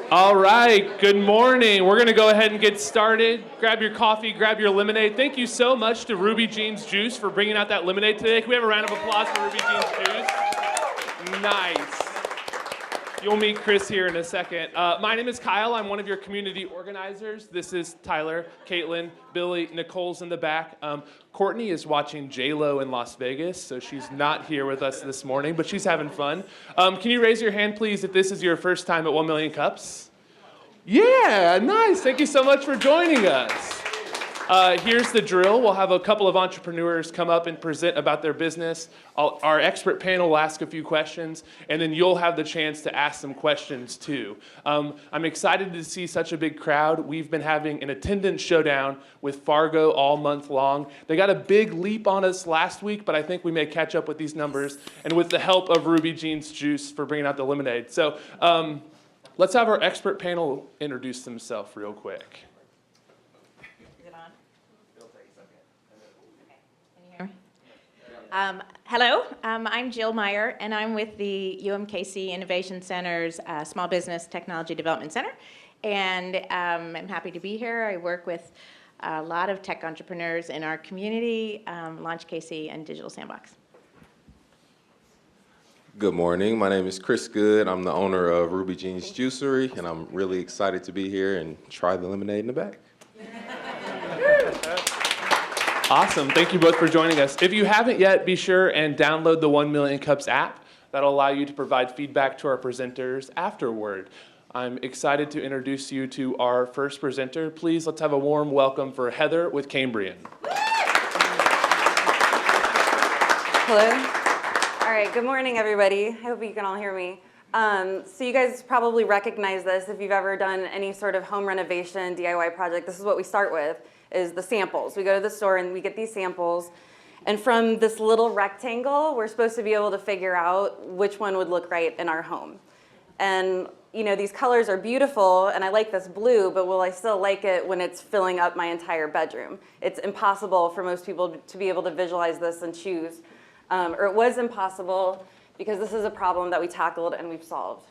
All right, good morning. We're going to go ahead and get started. Grab your coffee, grab your lemonade. Thank you so much to Ruby Jean's Juice for bringing out that lemonade today. Can we have a round of applause for Ruby Jean's Juice? Nice. You'll meet Chris here in a second. My name is Kyle. I'm one of your community organizers. This is Tyler, Caitlin, Billy, Nicole's in the back. Courtney is watching J-Lo in Las Vegas, so she's not here with us this morning, but she's having fun. Can you raise your hand, please, if this is your first time at 1 Million Cups? Yeah, nice. Thank you so much for joining us. Here's the drill. We'll have a couple of entrepreneurs come up and present about their business. Our expert panel will ask a few questions, and then you'll have the chance to ask some questions too. I'm excited to see such a big crowd. We've been having an attendance showdown with Fargo all month long. They got a big leap on us last week, but I think we may catch up with these numbers, and with the help of Ruby Jean's Juice for bringing out the lemonade. So let's have our expert panel introduce themselves real quick. Hello, I'm Jill Meyer, and I'm with the UMKC Innovation Center's Small Business Technology Development Center, and I'm happy to be here. I work with a lot of tech entrepreneurs in our community, LaunchKC and Digital Sandbox. Good morning. My name is Chris Good. I'm the owner of Ruby Jean's Juicery, and I'm really excited to be here and try the lemonade in the back. Awesome. Thank you both for joining us. If you haven't yet, be sure and download the 1 Million Cups app. That'll allow you to provide feedback to our presenters afterward. I'm excited to introduce you to our first presenter. Please, let's have a warm welcome for Heather with Cambrian. Hello. All right, good morning, everybody. I hope you can all hear me. So you guys probably recognize this if you've ever done any sort of home renovation DIY project. This is what we start with, is the samples. We go to the store and we get these samples. And from this little rectangle, we're supposed to be able to figure out which one would look right in our home. And you know, these colors are beautiful, and I like this blue, but will I still like it when it's filling up my entire bedroom? It's impossible for most people to be able to visualize this and choose. Or it was impossible, because this is a problem that we tackled and we've solved.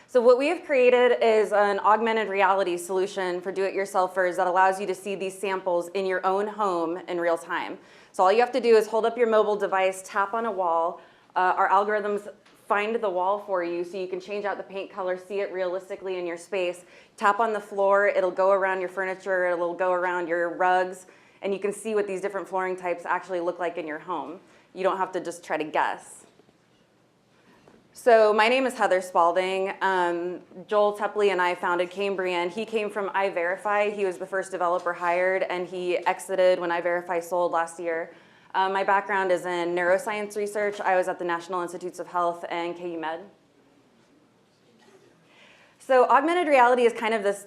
So what we have created is an augmented reality solution for do-it-yourselfers that allows you to see these samples in your own home in real time. So all you have to do is hold up your mobile device, tap on a wall. Our algorithms find the wall for you so you can change out the paint color, see it realistically in your space. Tap on the floor, it'll go around your furniture, it'll go around your rugs, and you can see what these different flooring types actually look like in your home. You don't have to just try to guess. So my name is Heather Spalding. Joel Tepley and I founded Cambrian. He came from iVerify. He was the first developer hired, and he exited when iVerify sold last year. My background is in neuroscience research. I was at the National Institutes of Health and KU Med. So augmented reality is kind of this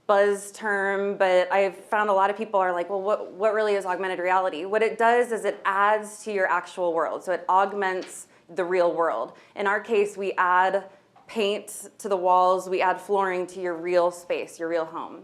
buzz term, but I've found a lot of people are like, well, what really is augmented reality? What it does is it adds to your actual world. So it augments the real world. In our case, we add paint to the walls, we add flooring to your real space, your real home.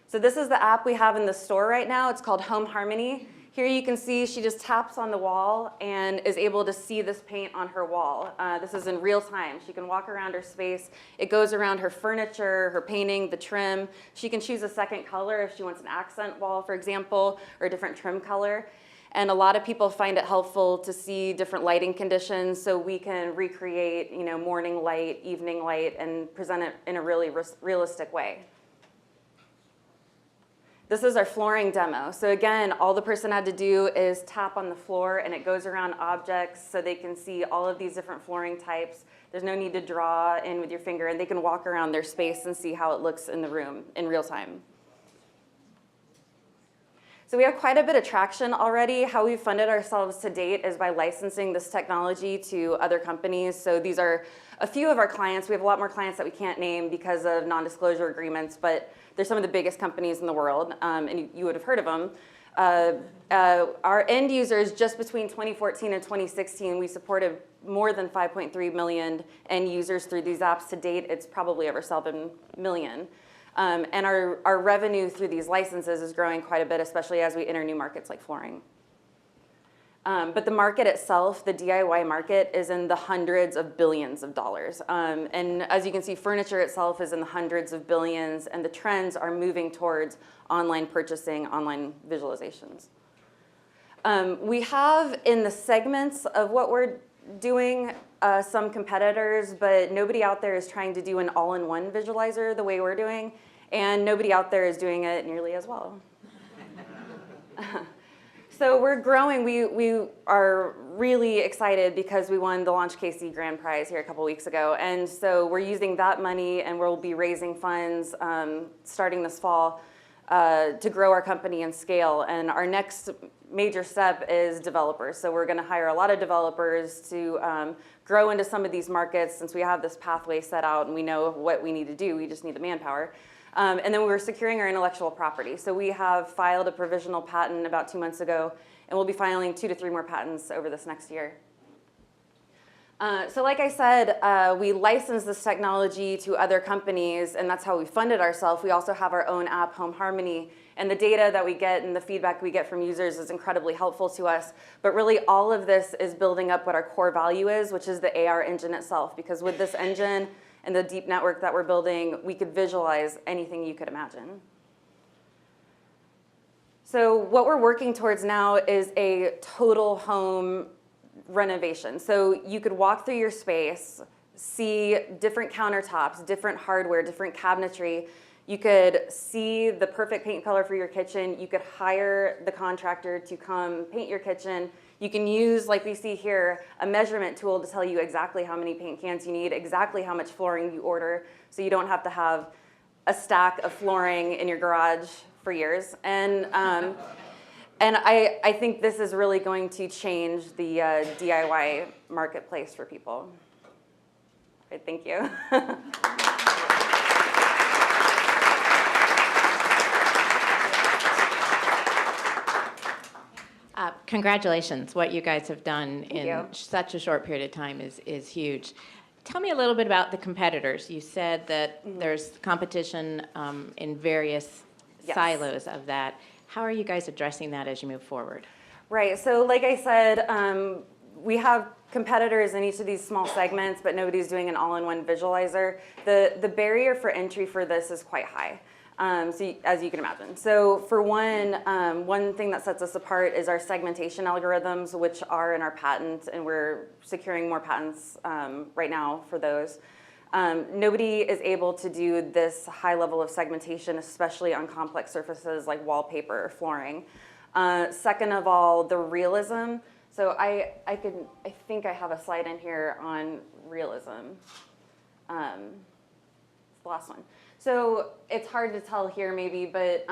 So this is the app we have in the store right now. It's called Home Harmony. Here you can see she just taps on the wall and is able to see this paint on her wall. This is in real time. She can walk around her space. It goes around her furniture, her painting, the trim. She can choose a second color if she wants an accent wall, for example, or a different trim color. And a lot of people find it helpful to see different lighting conditions so we can recreate, you know, morning light, evening light, and present it in a really realistic way. This is our flooring demo. So again, all the person had to do is tap on the floor and it goes around objects so they can see all of these different flooring types. There's no need to draw in with your finger, and they can walk around their space and see how it looks in the room in real time. So we have quite a bit of traction already. How we've funded ourselves to date is by licensing this technology to other companies. So these are a few of our clients. We have a lot more clients that we can't name because of non-disclosure agreements, but they're some of the biggest companies in the world, and you would have heard of them. Our end users, just between 2014 and 2016, we supported more than 5.3 million end users through these apps. To date, it's probably over 7 million. And our revenue through these licenses is growing quite a bit, especially as we enter new markets like flooring. But the market itself, the DIY market, is in the hundreds of billions of dollars. And as you can see, furniture itself is in the hundreds of billions, and the trends are moving towards online purchasing, online visualizations. We have in the segments of what we're doing some competitors, but nobody out there is trying to do an all-in-one visualizer the way we're doing, and nobody out there is doing it nearly as well. So we're growing. We are really excited because we won the Launch KC Grand Prize here a couple weeks ago, and so we're using that money, and we'll be raising funds starting this fall to grow our company and scale. And our next major step is developers. So we're going to hire a lot of developers to grow into some of these markets, since we have this pathway set out and we know what we need to do. We just need the manpower. And then we're securing our intellectual property. So we have filed a provisional patent about 2 months ago, and we'll be filing 2 to 3 more patents over this next year. So like I said, we license this technology to other companies, and that's how we funded ourselves. We also have our own app, Home Harmony, and the data that we get and the feedback we get from users is incredibly helpful to us. But really, all of this is building up what our core value is, which is the AR engine itself. Because with this engine and the deep network that we're building, we could visualize anything you could imagine. So what we're working towards now is a total home renovation. So you could walk through your space, see different countertops, different hardware, different cabinetry. You could see the perfect paint color for your kitchen. You could hire the contractor to come paint your kitchen. You can use, like we see here, a measurement tool to tell you exactly how many paint cans you need, exactly how much flooring you order, so you don't have to have a stack of flooring in your garage for years. And I think this is really going to change the DIY marketplace for people. Right, thank you. Congratulations. What you guys have done in such a short period of time is huge. Tell me a little bit about the competitors. You said that there's competition in various silos of that. How are you guys addressing that as you move forward? Right, so like I said, we have competitors in each of these small segments, but nobody's doing an all-in-one visualizer. The barrier for entry for this is quite high, as you can imagine. So for one thing that sets us apart is our segmentation algorithms, which are in our patent, and we're securing more patents right now for those. Nobody is able to do this high level of segmentation, especially on complex surfaces like wallpaper or flooring. Second of all, the realism. So I think I have a slide in here on realism. It's the last one. So it's hard to tell here maybe, but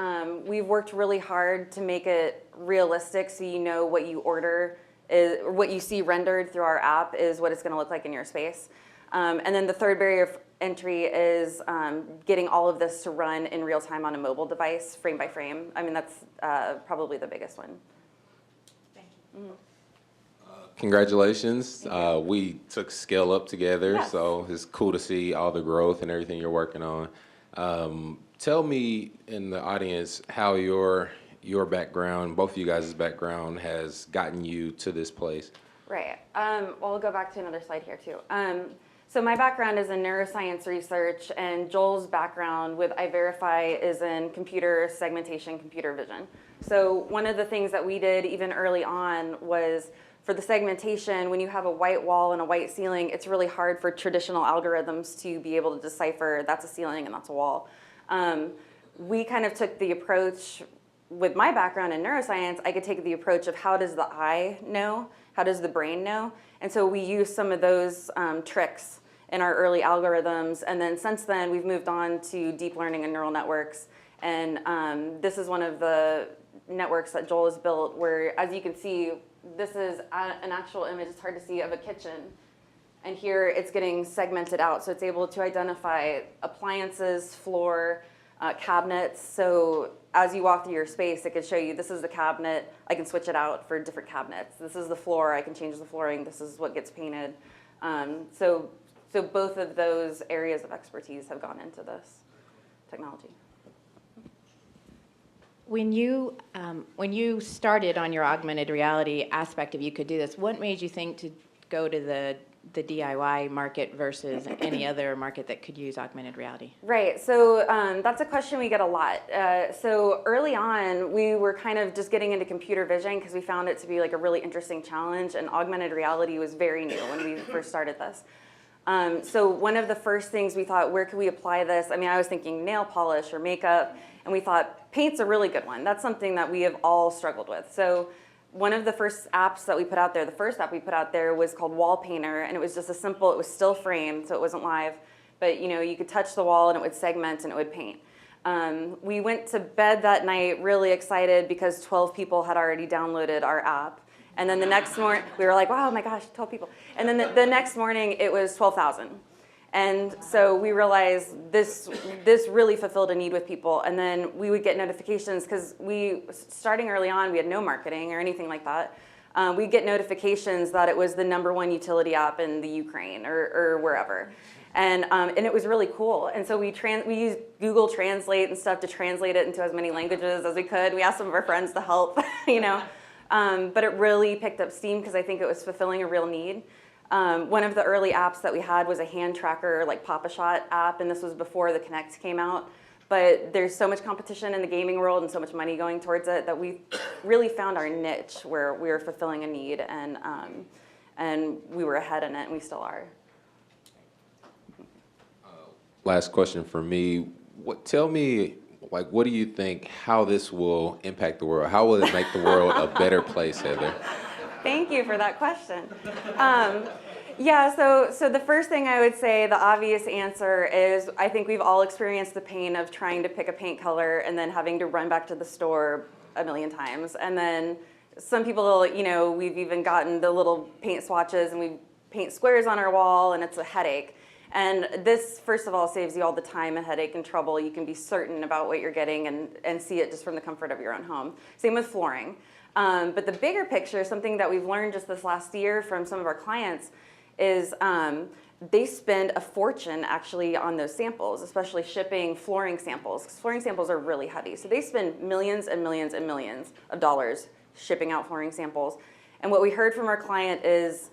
we've worked really hard to make it realistic so you know what you order is, or what you see rendered through our app is what it's going to look like in your space. And then the third barrier of entry is getting all of this to run in real time on a mobile device, frame by frame. I mean, that's probably the biggest one. Thank you. Congratulations. We took Scale Up together, so it's cool to see all the growth and everything you're working on. Tell me in the audience how your background, both of you guys' background, has gotten you to this place. Right. Well, we'll go back to another slide here too. So my background is in neuroscience research, and Joel's background with iVerify is in computer segmentation, computer vision. So one of the things that we did even early on was, for the segmentation, when you have a white wall and a white ceiling, it's really hard for traditional algorithms to be able to decipher that's a ceiling and that's a wall. We kind of took the approach, with my background in neuroscience, I could take the approach of how does the eye know? How does the brain know? And so we used some of those tricks in our early algorithms. And then since then, we've moved on to deep learning and neural networks. And this is one of the networks that Joel has built where, as you can see, this is an actual image, it's hard to see, of a kitchen. And here it's getting segmented out. So it's able to identify appliances, floor, cabinets. So as you walk through your space, it could show you, this is the cabinet. I can switch it out for different cabinets. This is the floor. I can change the flooring. This is what gets painted. So both of those areas of expertise have gone into this technology. When you started on your augmented reality aspect of you could do this, what made you think to go to the DIY market versus any other market that could use augmented reality? Right, so that's a question we get a lot. So early on, we were kind of just getting into computer vision because we found it to be like a really interesting challenge, and augmented reality was very new when we first started this. So one of the first things we thought, where could we apply this? I mean, I was thinking nail polish or makeup, and we thought paint's a really good one. That's something that we have all struggled with. So one of the first apps that we put out there, the first app we put out there was called Wall Painter, and it was just a simple, it was still framed, so it wasn't live, but you know, you could touch the wall and it would segment and it would paint. We went to bed that night really excited because 12 people had already downloaded our app. And then the next morning, we were like, wow, my gosh, 12 people. And then the next morning, it was 12,000. And so we realized this really fulfilled a need with people. And then we would get notifications because starting early on, we had no marketing or anything like that. We'd get notifications that it was the #1 utility app in the Ukraine or wherever. And it was really cool. And so we used Google Translate and stuff to translate it into as many languages as we could. We asked some of our friends to help, you know. But it really picked up steam because I think it was fulfilling a real need. One of the early apps that we had was a hand tracker, like Pop-A-Shot app, and this was before the Kinect came out. But there's so much competition in the gaming world and so much money going towards it that we really found our niche where we were fulfilling a need, and we were ahead in it, and we still are. Last question for me. Tell me, like, what do you think, how this will impact the world? How will it make the world a better place, Heather? Thank you for that question. Yeah, so the first thing I would say, the obvious answer is I think we've all experienced the pain of trying to pick a paint color and then having to run back to the store a million times. And then some people, you know, we've even gotten the little paint swatches and we paint squares on our wall and it's a headache. And this, first of all, saves you all the time and headache and trouble. You can be certain about what you're getting and see it just from the comfort of your own home. Same with flooring. But the bigger picture, something that we've learned just this last year from some of our clients is they spend a fortune actually on those samples, especially shipping flooring samples, because flooring samples are really heavy. So they spend millions and millions and millions of dollars shipping out flooring samples. And what we heard from our client is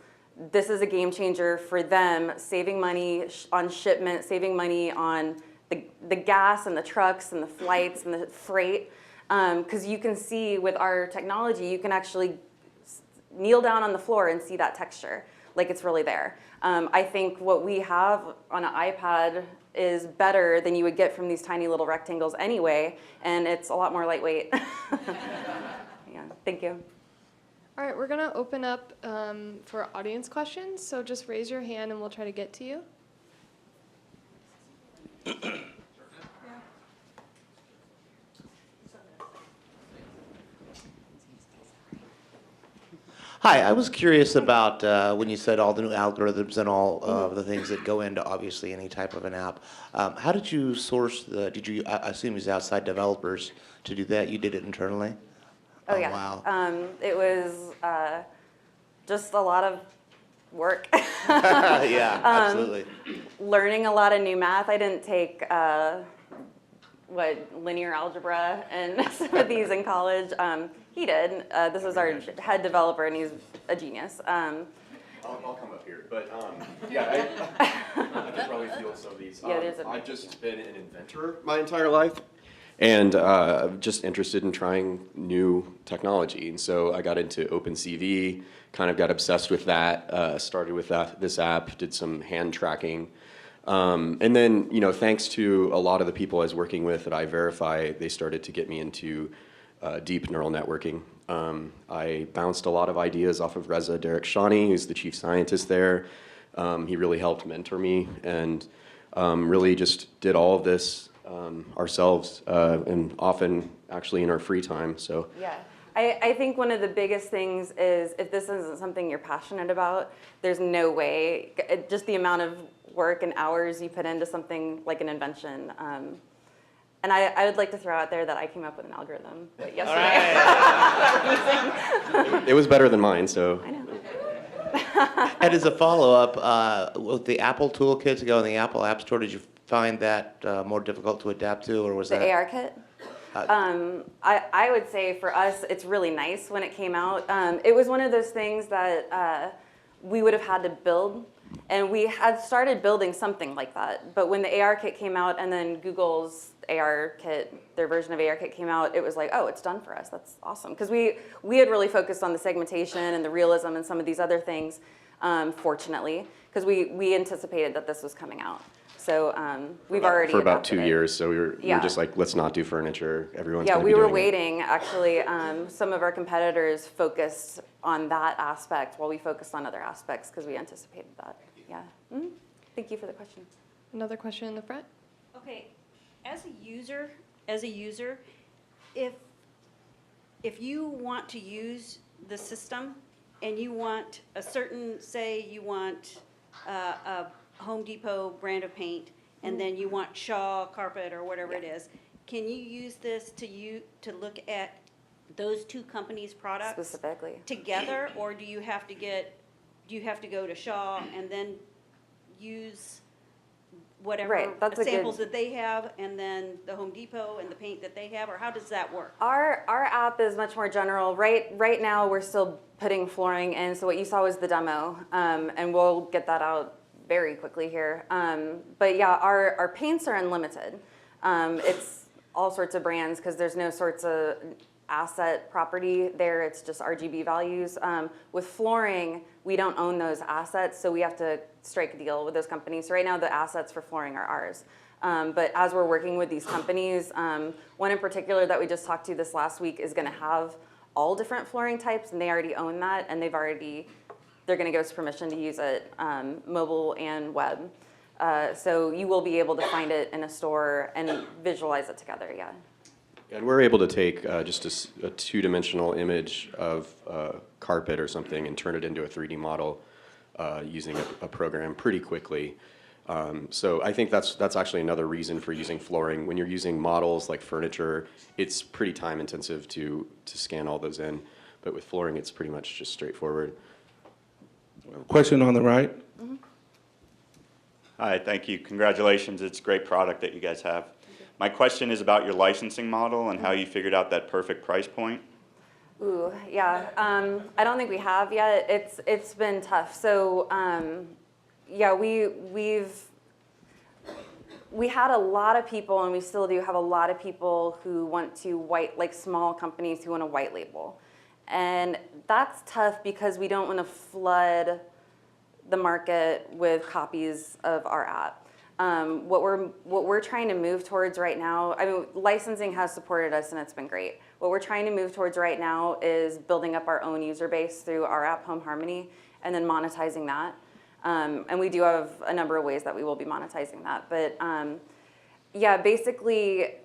this is a game changer for them, saving money on shipment, saving money on the gas and the trucks and the flights and the freight. Because you can see with our technology, you can actually kneel down on the floor and see that texture, like it's really there. I think what we have on an iPad is better than you would get from these tiny little rectangles anyway, and it's a lot more lightweight. Yeah, thank you. All right, we're gonna open up for audience questions, so just raise your hand and we'll try to get to you. Hi, I was curious about when you said all the new algorithms and all of the things that go into obviously any type of an app. How did you source I assume use outside developers to do that? You did it internally? Oh yeah. Wow. It was just a lot of work. Yeah, absolutely. Learning a lot of new math. I didn't take linear algebra and some of these in college. He did. This is our head developer, and he's a genius. I'll come up here, but yeah, I can probably feel some of these. I've just been an inventor my entire life, and just interested in trying new technology. And so I got into OpenCV, kind of got obsessed with that, started with this app, did some hand tracking. And then, you know, thanks to a lot of the people I was working with at iVerify, they started to get me into deep neural networking. I bounced a lot of ideas off of Reza Derek-Shani, who's the chief scientist there. He really helped mentor me, and really just did all of this ourselves, and often actually in our free time. So yeah. I think one of the biggest things is if this isn't something you're passionate about, there's no way, just the amount of work and hours you put into something like an invention. And I would like to throw out there that I came up with an algorithm yesterday. Right. It was better than mine, so. I know. And as a follow-up, with the Apple toolkit to go in the Apple App Store, did you find that more difficult to adapt to, or was The that? AR kit? I would say for us, it's really nice when it came out. It was one of those things that we would have had to build, and we had started building something like that. But when the AR kit came out and then Google's AR kit, their version of AR kit came out, it was like, oh, it's done for us. That's awesome. Because we had really focused on the segmentation and the realism and some of these other things, fortunately, because we anticipated that this was coming out. So we've already for about adopted 2 it. years. So we were Yeah. just like, let's not do furniture. Everyone's Yeah, gonna we be were doing it. waiting, actually. Some of our competitors focused on that aspect while we focused on other aspects because we anticipated that. Yeah. Mhm. Thank you for the question. Another question in the front. Okay, as a user, if you want to use the system and you want a certain, say you want a Home Depot brand of paint, and then you want Shaw carpet or whatever it is, can you use this to look at those two companies' products Specifically. together, or do you have to go to Shaw and then use whatever Right, that's a good- samples that they have, and then the Home Depot and the paint that they have, or how does that work? Our app is much more general. Right now, we're still putting flooring in. So what you saw was the demo, and we'll get that out very quickly here. But yeah, our paints are unlimited. It's all sorts of brands because there's no sorts of asset property there. It's just RGB values. With flooring, we don't own those assets, so we have to strike a deal with those companies. So right now, the assets for flooring are ours. But as we're working with these companies, one in particular that we just talked to this last week is going to have all different flooring types, and they already own that, and they're going to give us permission to use it mobile and web. So you will be able to find it in a store and visualize it together, yeah. And we're able to take just a two-dimensional image of carpet or something and turn it into a 3D model using a program pretty quickly. So I think that's actually another reason for using flooring. When you're using models like furniture, it's pretty time intensive to scan all those in. But with flooring, it's pretty much just straightforward. Question on the right. Mm-hmm. Hi, thank you. Congratulations. It's a great product that you guys have. My question is about your licensing model and how you figured out that perfect price point. Ooh, yeah. I don't think we have yet. It's been tough. So yeah, we had a lot of people, and we still do have a lot of people who want to small companies who want to white label. And that's tough because we don't want to flood the market with copies of our app. What we're trying to move towards right now, I mean, licensing has supported us and it's been great. What we're trying to move towards right now is building up our own user base through our app, Home Harmony, and then monetizing that. And we do have a number of ways that we will be monetizing that. But yeah, basically,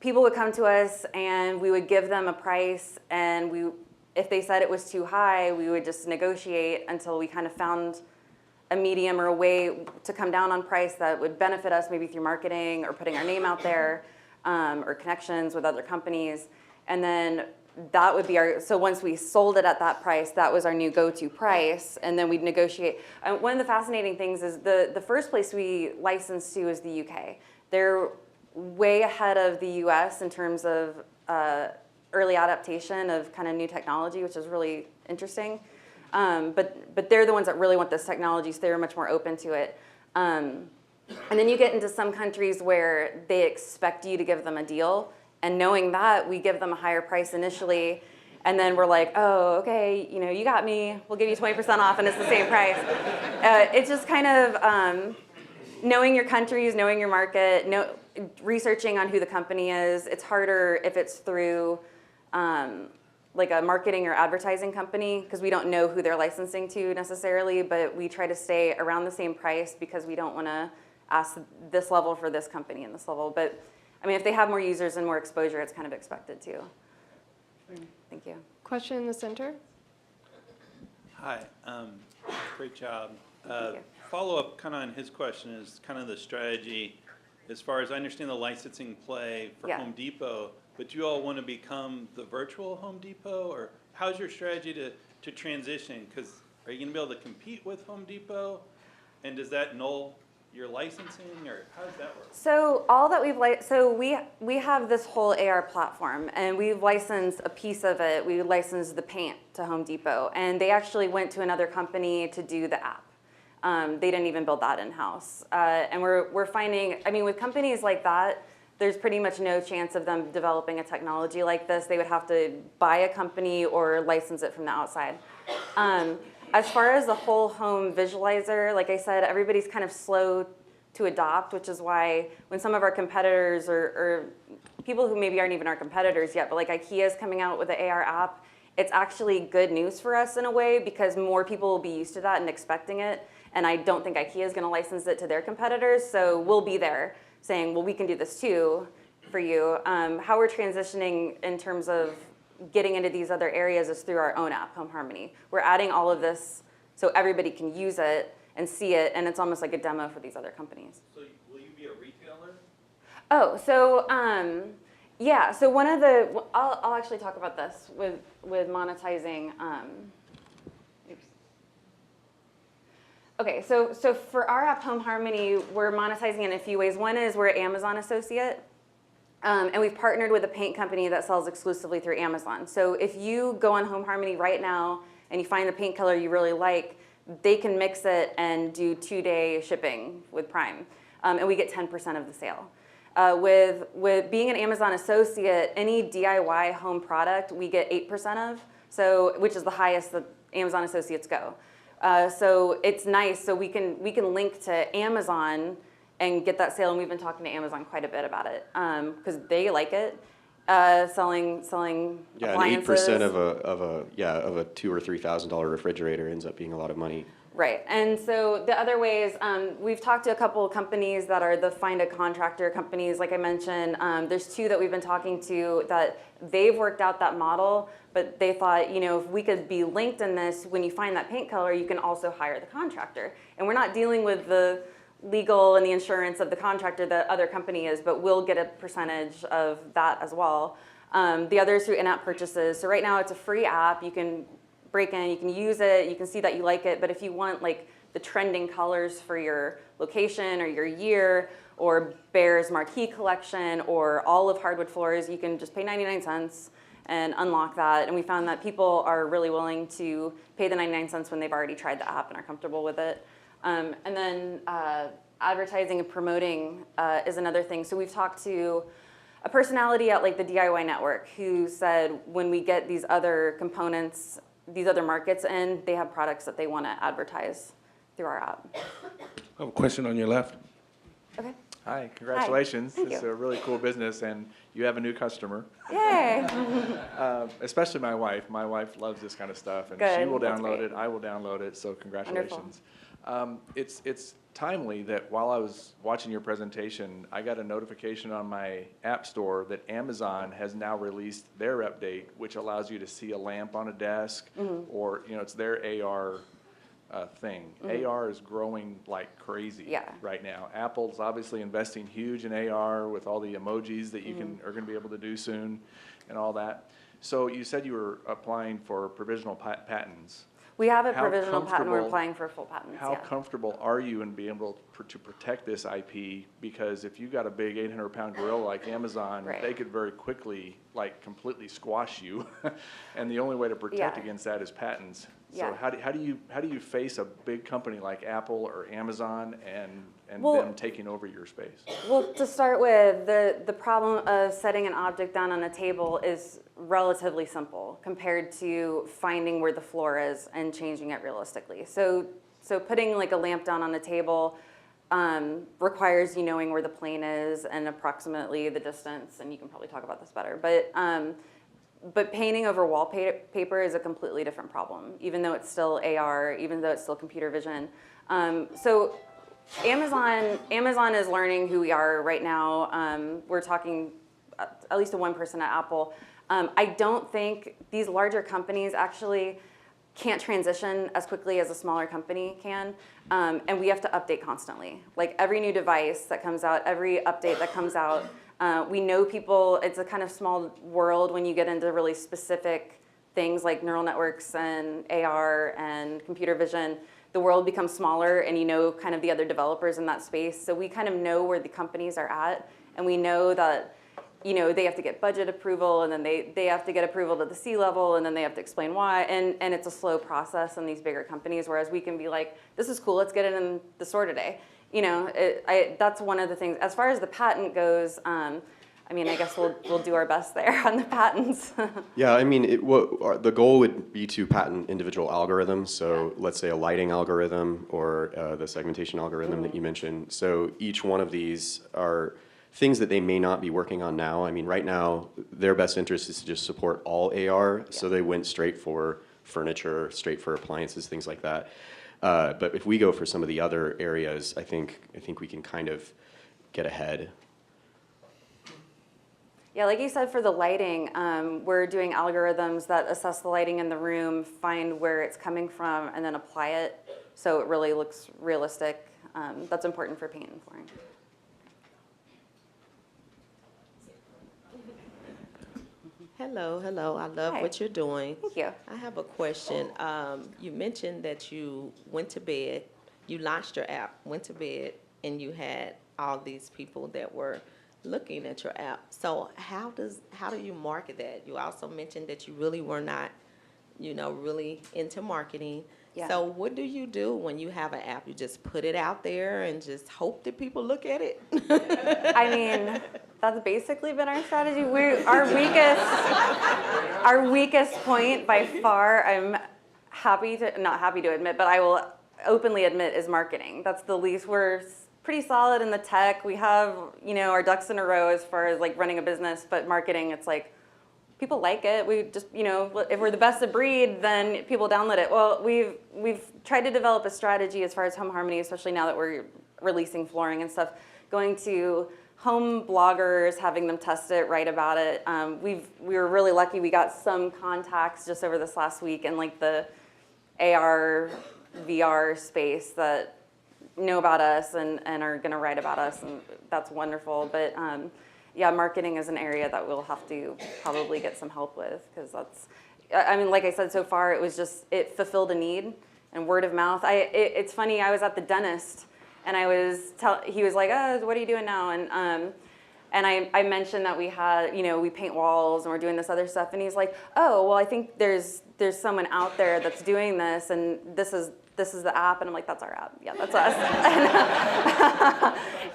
people would come to us and we would give them a price, and if they said it was too high, we would just negotiate until we kind of found a medium or a way to come down on price that would benefit us, maybe through marketing or putting our name out there, or connections with other companies. And then that would be so once we sold it at that price, that was our new go-to price, and then we'd negotiate. One of the fascinating things is the first place we licensed to is the UK. They're way ahead of the US in terms of early adaptation of kind of new technology, which is really interesting. But they're the ones that really want this technology, so they're much more open to it. And then you get into some countries where they expect you to give them a deal, and knowing that, we give them a higher price initially, and then we're like, oh, okay, you got me, we'll give you 20% off, and it's the same price. It's just kind of knowing your countries, knowing your market, researching on who the company is. It's harder if it's through like a marketing or advertising company, because we don't know who they're licensing to necessarily, but we try to stay around the same price because we don't want to ask this level for this company and this level. But I mean, if they have more users and more exposure, it's kind of expected too. Thank you. Question in the center. Hi, great job. Thank you. Follow up kind of on his question is kind of the strategy. As far as I understand the licensing play for Yeah. Home Depot, but you all want to become the virtual Home Depot, or how's your strategy to transition? Because are you going to be able to compete with Home Depot, and does that null your licensing, or how does that work? So all that we have this whole AR platform, and we've licensed a piece of it. We licensed the paint to Home Depot, and they actually went to another company to do the app. They didn't even build that in-house. And we're finding, I mean, with companies like that, there's pretty much no chance of them developing a technology like this. They would have to buy a company or license it from the outside. As far as the whole home visualizer, like I said, everybody's kind of slow to adopt, which is why when some of our competitors or people who maybe aren't even our competitors yet, but like IKEA is coming out with the AR app, it's actually good news for us in a way because more people will be used to that and expecting it. And I don't think IKEA is going to license it to their competitors, so we'll be there saying, well, we can do this too for you. How we're transitioning in terms of getting into these other areas is through our own app, Home Harmony. We're adding all of this so everybody can use it and see it, and it's almost like a demo for these other companies. So will you be a retailer? Oh, so yeah, so one of the, I'll actually talk about this with monetizing. Oops. Okay, so for our app, Home Harmony, we're monetizing in a few ways. One is we're an Amazon associate. And we've partnered with a paint company that sells exclusively through Amazon. So if you go on Home Harmony right now and you find the paint color you really like, they can mix it and do 2-day shipping with Prime. And we get 10% of the sale. With being an Amazon associate, any DIY home product we get 8% of, so which is the highest that Amazon associates go. So it's nice. So we can link to Amazon and get that sale, and we've been talking to Amazon quite a bit about it because they like it. Selling yeah, appliances. And 8% of a $2,000 or $3,000 refrigerator ends up being a lot of money. Right, and so the other ways, we've talked to a couple of companies that are the find a contractor companies, like I mentioned. There's 2 that we've been talking to that they've worked out that model, but they thought, you know, if we could be linked in this, when you find that paint color, you can also hire the contractor. And we're not dealing with the legal and the insurance of the contractor the other company is, but we'll get a percentage of that as well. The other is through in-app purchases. So right now it's a free app. You can break in, you can use it, you can see that you like it, but if you want like the trending colors for your location or your year or Bear's Marquee collection or all of hardwood floors, you can just pay 99 cents and unlock that. And we found that people are really willing to pay the 99 cents when they've already tried the app and are comfortable with it. And then advertising and promoting is another thing. So we've talked to a personality at like the DIY network who said when we get these other components, these other markets in, they have products that they want to advertise through our app. I have a question on your left. Okay. Hi, congratulations. Thank It's you. a really cool business, and you have a new customer. Yay. Especially my wife. My wife loves this kind of stuff, and Good. she will That's download great. it. I will download it. So congratulations. It's timely that while I was watching your presentation, I got a notification on my app store that Amazon has now released their update, which allows you to see a lamp on a desk, or it's their AR thing. AR is growing like crazy right now. Apple's obviously investing huge in AR with all the emojis that you are going to be able to do soon, and all that. So you said you were applying for provisional patents. We have a How provisional patent. We're comfortable- applying for full patents. How comfortable are you in being able to protect this IP? Because if you got a big 800-pound gorilla like Amazon, Right. they could very quickly, like, completely squash you. And the only way to protect against that is patents. So how do you face a big company like Apple or Amazon and them taking over your space? Well, to start with, the problem of setting an object down on a table is relatively simple compared to finding where the floor is and changing it realistically. So putting like a lamp down on the table requires you knowing where the plane is and approximately the distance, and you can probably talk about this better. But painting over wallpaper is a completely different problem, even though it's still AR, even though it's still computer vision. So Amazon is learning who we are right now. We're talking at least to one person at Apple. I don't think these larger companies actually can't transition as quickly as a smaller company can, and we have to update constantly. Like every new device that comes out, every update that comes out, we know people, it's a kind of small world when you get into really specific things like neural networks and AR and computer vision. the world becomes smaller and you know kind of the other developers in that space. So we kind of know where the companies are at, and we know that, you know, they have to get budget approval, and then they have to get approval to the C-level, and then they have to explain why, and it's a slow process in these bigger companies, whereas we can be like, this is cool, let's get it in the store today. You know, that's one of the things. As far as the patent goes, I mean, I guess we'll do our best there on the patents. Yeah, I mean, the goal would be to patent individual algorithms. So let's say a lighting algorithm or the segmentation algorithm that you mentioned. So each one of these are things that they may not be working on now. I mean, right now, their best interest is to just support all AR. So they went straight for furniture, straight for appliances, things like that. But if we go for some of the other areas, I think we can kind of get ahead. Yeah, like you said, for the lighting, we're doing algorithms that assess the lighting in the room, find where it's coming from, and then apply it so it really looks realistic. That's important for paint and flooring. Hello, hello. I love Hi. what you're doing. Thank you. I have a question. You mentioned that you went to bed, you launched your app, went to bed, and you had all these people that were looking at your app. So how do you market that? You also mentioned that you really were not, you know, really into marketing. Yeah. So what do you do when you have an app? You just put it out there and just hope that people look at it? I mean, that's basically been our strategy. Our weakest point by far, I'm not happy to admit, but I will openly admit, is marketing. That's the least. We're pretty solid in the tech. We have, you know, our ducks in a row as far as like running a business, but marketing, it's like, people like it. We just, you know, if we're the best of breed, then people download it. Well, we've tried to develop a strategy as far as home harmony, especially now that we're releasing flooring and stuff, going to home bloggers, having them test it, write about it. We were really lucky. We got some contacts just over this last week in like the AR, VR space that know about us and are going to write about us, and that's wonderful. But yeah, marketing is an area that we'll have to probably get some help with, because that's, I mean, like I said, so far it fulfilled a need, and word of mouth. It's funny, I was at the dentist, and he was like, oh, what are you doing now? And I mentioned that we had, you know, we paint walls and we're doing this other stuff, and he's like, oh, well, I think there's someone out there that's doing this, and this is the app. And I'm like, that's our app. Yeah, that's us.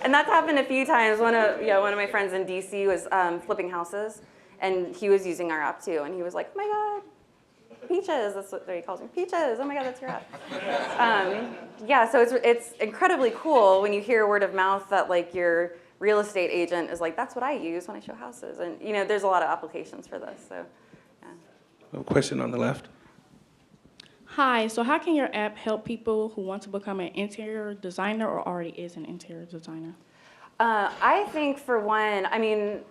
And that's happened a few times. One of my friends in DC was flipping houses, and he was using our app too. And he was like, oh my God, Peaches. That's what he calls me, Peaches. Oh my God, that's your app. Yeah, so it's incredibly cool when you hear word of mouth that like your real estate agent is like, that's what I use when I show houses. And you know, there's a lot of applications for this. So, yeah. A question on the left. Hi, so how can your app help people who want to become an interior designer or already is an interior designer? I think for one, I mean,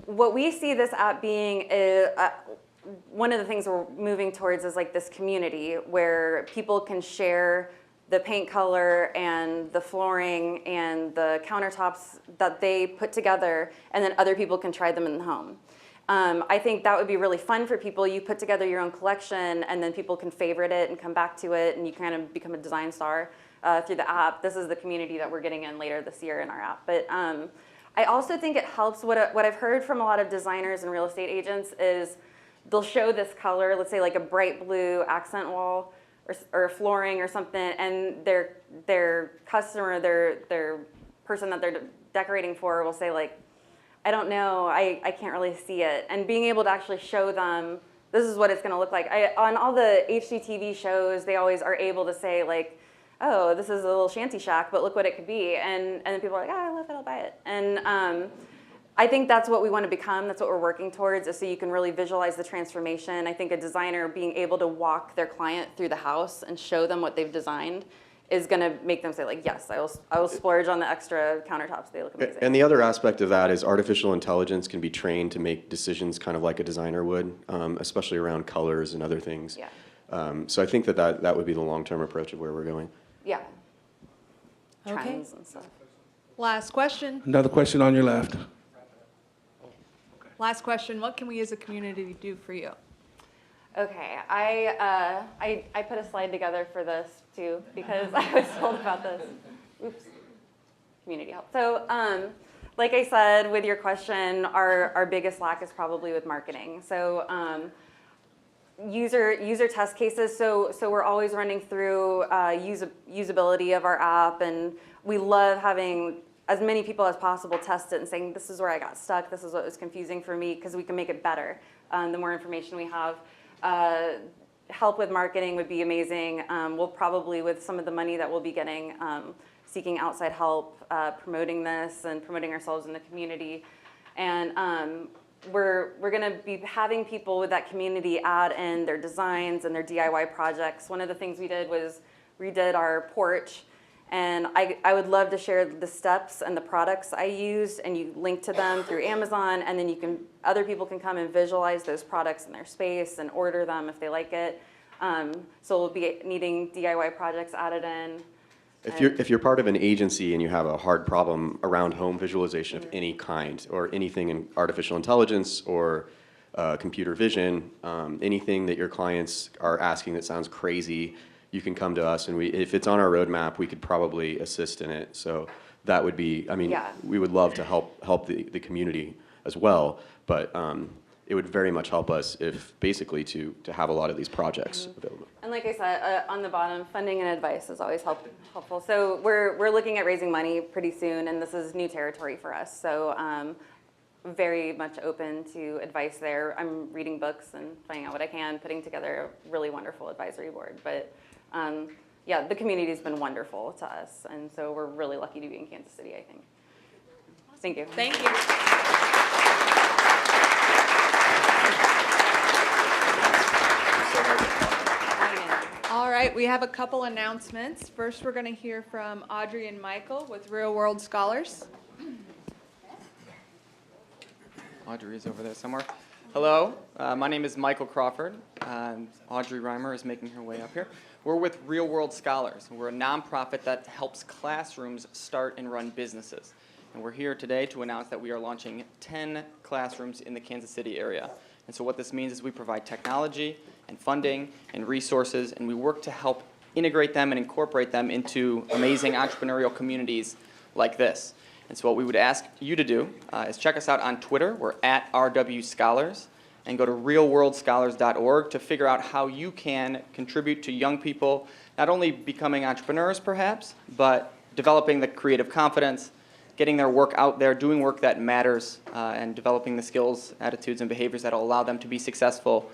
what we see this app being is, one of the things we're moving towards is like this community where people can share the paint color and the flooring and the countertops that they put together, and then other people can try them in the home. I think that would be really fun for people. You put together your own collection, and then people can favorite it and come back to it, and you kind of become a design star through the app. This is the community that we're getting in later this year in our app. But I also think it helps. What I've heard from a lot of designers and real estate agents is they'll show this color, let's say like a bright blue accent wall or flooring or something, and their customer, their person that they're decorating for will say like, I don't know, I can't really see it. And being able to actually show them, this is what it's gonna look like. On all the HGTV shows, they always are able to say like, oh, this is a little shanty shack, but look what it could be. And then people are like, oh, I love it, I'll buy it. And I think that's what we want to become. That's what we're working towards, is so you can really visualize the transformation. I think a designer being able to walk their client through the house and show them what they've designed is going to make them say like, yes, I will splurge on the extra countertops. They look amazing. And the other aspect of that is artificial intelligence can be trained to make decisions kind of like a designer would, especially around colors and other things. Yeah. So I think that would be the long-term approach of where we're going. Yeah. Okay. Trends and stuff. Last question. Another question on your left. Last question. What can we as a community do for you? Okay, I put a slide together for this too because I was told about this. Oops, community help. So, like I said, with your question, our biggest lack is probably with marketing. So, user test cases. So we're always running through usability of our app, and we love having as many people as possible test it and saying, this is where I got stuck, this is what was confusing for me, because we can make it better the more information we have. Help with marketing would be amazing. We'll probably, with some of the money that we'll be getting, seeking outside help, promoting this and promoting ourselves in the community. And we're going to be having people with that community add in their designs and their DIY projects. One of the things we did was redid our porch. And I would love to share the steps and the products I used, and you link to them through Amazon, and then other people can come and visualize those products in their space and order them if they like it. So we'll be needing DIY projects added in. If you're part of an agency and you have a hard problem around home visualization of any kind, or anything in artificial intelligence or computer vision, anything that your clients are asking that sounds crazy, you can come to us, and if it's on our roadmap, we could probably assist in it. So that would be, we would love to help the community as well, but it would very much help us if basically to have a lot of these projects available. And like I said, on the bottom, funding and advice is always helpful. So we're looking at raising money pretty soon, and this is new territory for us. So very much open to advice there. I'm reading books and finding out what I can, putting together a really wonderful advisory board. But yeah, the community's been wonderful to us, and so we're really lucky to be in Kansas City, I think. Thank you. Thank you. All right, we have a couple announcements. First, we're going to hear from Audrey and Michael with Real World Scholars. Audrey is over there somewhere. Hello, my name is Michael Crawford. Audrey Reimer is making her way up here. We're with Real World Scholars. We're a nonprofit that helps classrooms start and run businesses. And we're here today to announce that we are launching 10 classrooms in the Kansas City area. And so what this means is we provide technology and funding and resources, and we work to help integrate them and incorporate them into amazing entrepreneurial communities like this. And so what we would ask you to do is check us out on Twitter. We're at RW Scholars, and go to realworldscholars.org to figure out how you can contribute to young people, not only becoming entrepreneurs perhaps, but developing the creative confidence, getting their work out there, doing work that matters, and developing the skills, attitudes, and behaviors that will allow them to be successful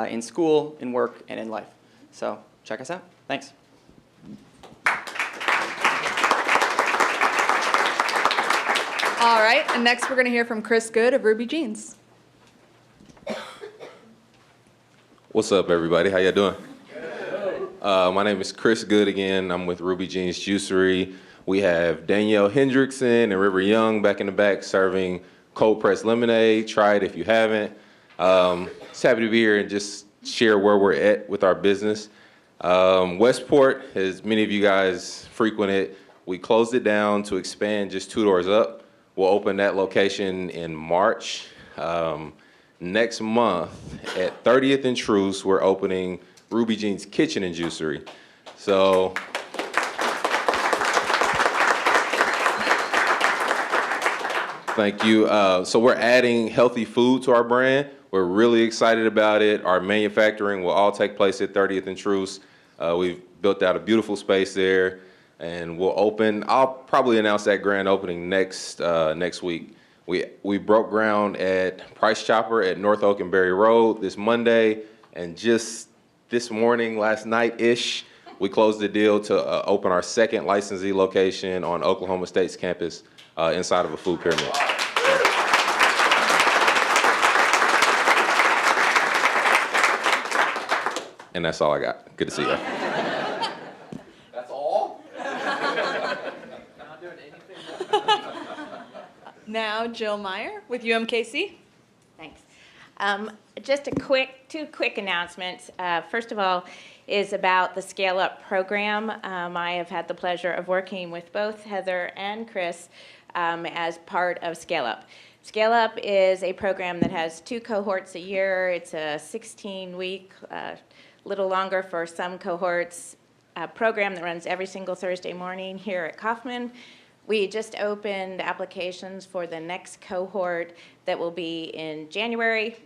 in school, in work, and in life. So check us out. Thanks. All right, and next we're going to hear from Chris Good of Ruby Jeans. What's up, everybody? How y'all doing? My name is Chris Good again. I'm with Ruby Jeans Juicery. We have Danielle Hendrickson and River Young back in the back serving cold pressed lemonade. Try it if you haven't. Just happy to be here and just share where we're at with our business. Westport, as many of you guys frequented, we closed it down to expand just 2 doors up. We'll open that location in March. Next month at 30th and Truce, we're opening Ruby Jeans Kitchen and Juicery. So thank you. So we're adding healthy food to our brand. We're really excited about it. Our manufacturing will all take place at 30th and Truce. We've built out a beautiful space there, and we'll open. I'll probably announce that grand opening next week. We broke ground at Price Chopper at North Oak and Berry Road this Monday, and just this morning, last night-ish, we closed the deal to open our second licensee location on Oklahoma State's campus inside of a food pyramid. And that's all I got. Good to see you. That's all? Now Jill Meyer with UMKC. Thanks. Just two quick announcements. First of all is about the Scale Up program. I have had the pleasure of working with both Heather and Chris as part of Scale Up. Scale Up is a program that has 2 cohorts a year. It's a 16-week, little longer for some cohorts, program that runs every single Thursday morning here at Kaufman. We just opened applications for the next cohort that will be in January.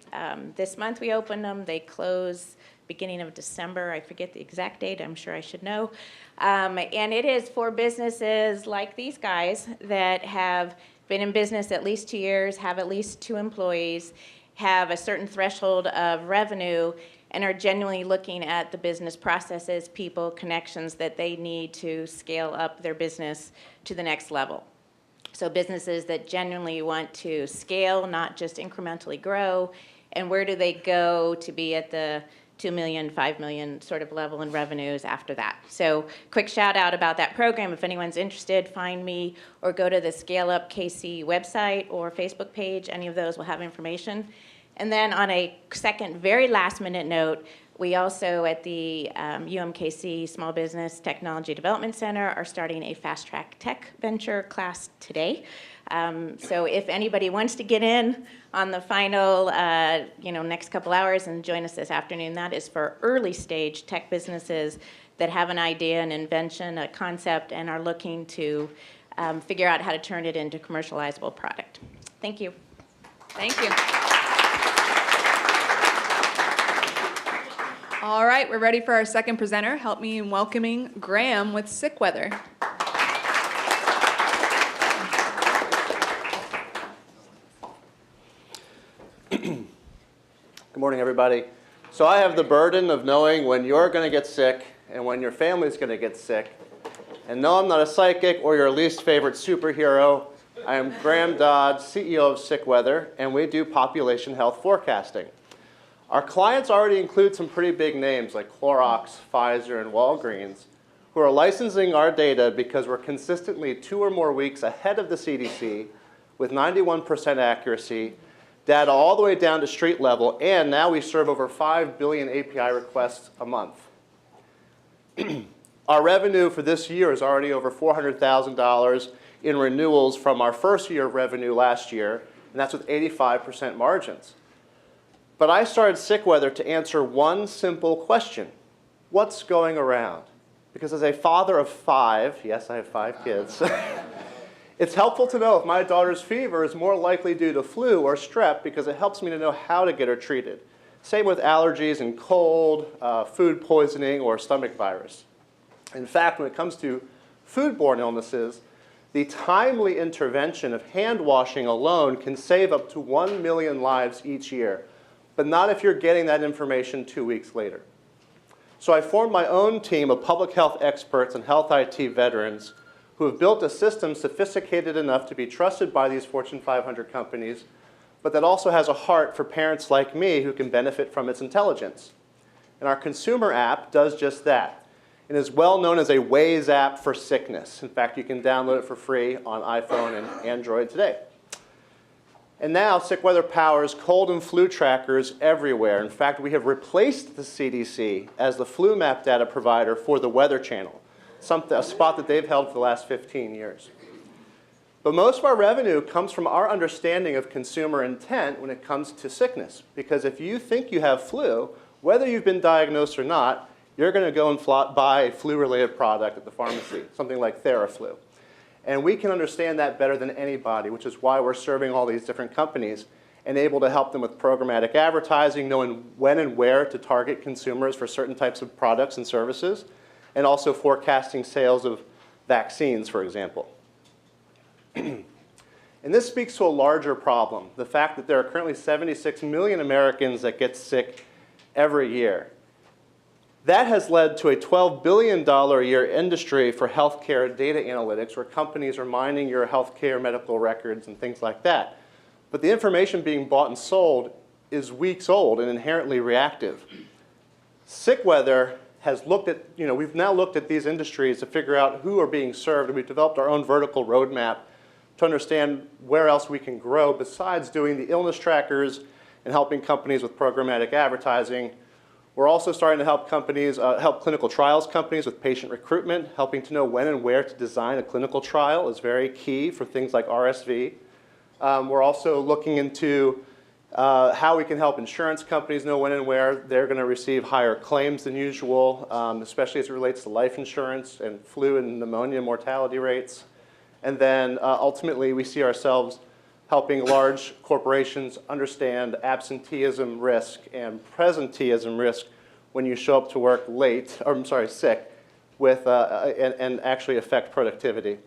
This month we opened them. They close beginning of December. I forget the exact date. I'm sure I should know. And it is for businesses like these guys that have been in business at least 2 years, have at least 2 employees, have a certain threshold of revenue, and are genuinely looking at the business processes, people, connections that they need to scale up their business to the next level. So businesses that genuinely want to scale, not just incrementally grow, and where do they go to be at the 2 million, 5 million sort of level in revenues after that. So quick shout out about that program. If anyone's interested, find me or go to the Scale Up KC website or Facebook page. Any of those will have information. And then on a second, very last minute note, we also at the UMKC Small Business Technology Development Center are starting a Fast Track Tech Venture class today. So if anybody wants to get in on the final next couple hours and join us this afternoon, that is for early stage tech businesses that have an idea, an invention, a concept, and are looking to figure out how to turn it into commercializable product. Thank you. Thank you. All right, we're ready for our second presenter. Help me in welcoming Graham with Sick Weather. Good morning, everybody. So I have the burden of knowing when you're going to get sick and when your family's going to get sick. And no, I'm not a psychic or your least favorite superhero. I am Graham Dodd, CEO of Sick Weather, and we do population health forecasting. Our clients already include some pretty big names like Clorox, Pfizer, and Walgreens, who are licensing our data because we're consistently 2 or more weeks ahead of the CDC with 91% accuracy, data all the way down to street level, and now we serve over 5 billion API requests a month. Our revenue for this year is already over $400,000 in renewals from our first year of revenue last year, and that's with 85% margins. But I started Sick Weather to answer one simple question: what's going around? Because as a father of 5, yes, I have 5 kids, it's helpful to know if my daughter's fever is more likely due to flu or strep because it helps me to know how to get her treated. Same with allergies and cold, food poisoning, or stomach virus. In fact, when it comes to foodborne illnesses, the timely intervention of hand washing alone can save up to 1 million lives each year, but not if you're getting that information 2 weeks later. So I formed my own team of public health experts and health IT veterans who have built a system sophisticated enough to be trusted by these Fortune 500 companies, but that also has a heart for parents like me who can benefit from its intelligence. And our consumer app does just that. It is well known as a Waze app for sickness. In fact, you can download it for free on iPhone and Android today. And now, Sick Weather powers cold and flu trackers everywhere. In fact, we have replaced the CDC as the flu map data provider for the Weather Channel, a spot that they've held for the last 15 years. But most of our revenue comes from our understanding of consumer intent when it comes to sickness. Because if you think you have flu, whether you've been diagnosed or not, you're going to go and buy a flu-related product at the pharmacy, something like Theraflu. And we can understand that better than anybody, which is why we're serving all these different companies and able to help them with programmatic advertising, knowing when and where to target consumers for certain types of products and services, and also forecasting sales of vaccines, for example. And this speaks to a larger problem, the fact that there are currently 76 million Americans that get sick every year. That has led to a $12 billion a year industry for healthcare data analytics, where companies are mining your healthcare medical records and things like that. But the information being bought and sold is weeks old and inherently reactive. Sick Weather has looked at, we've now looked at these industries to figure out who are being served, and we've developed our own vertical roadmap to understand where else we can grow besides doing the illness trackers and helping companies with programmatic advertising. We're also starting to help companies, help clinical trials companies with patient recruitment. Helping to know when and where to design a clinical trial is very key for things like RSV. We're also looking into how we can help insurance companies know when and where they're going to receive higher claims than usual, especially as it relates to life insurance and flu and pneumonia mortality rates. And then ultimately, we see ourselves helping large corporations understand absenteeism risk and presenteeism risk when you show up to work late, or I'm sorry, sick, and actually affect productivity.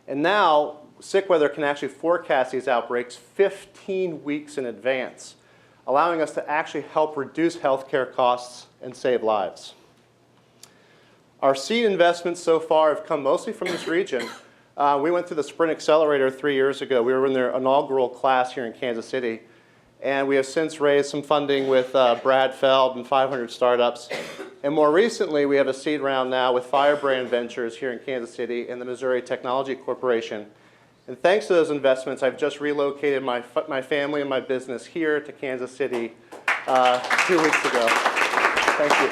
And now, sick weather can actually forecast these outbreaks 15 weeks in advance, allowing us to actually help reduce healthcare costs and save lives. Our seed investments so far have come mostly from this region. We went through the Sprint Accelerator 3 years ago. We were in their inaugural class here in Kansas City. And we have since raised some funding with Brad Feld and 500 startups. And more recently, we have a seed round now with Firebrand Ventures here in Kansas City and the Missouri Technology Corporation. And thanks to those investments, I've just relocated my family and my business here to Kansas City 2 weeks ago. Thank you.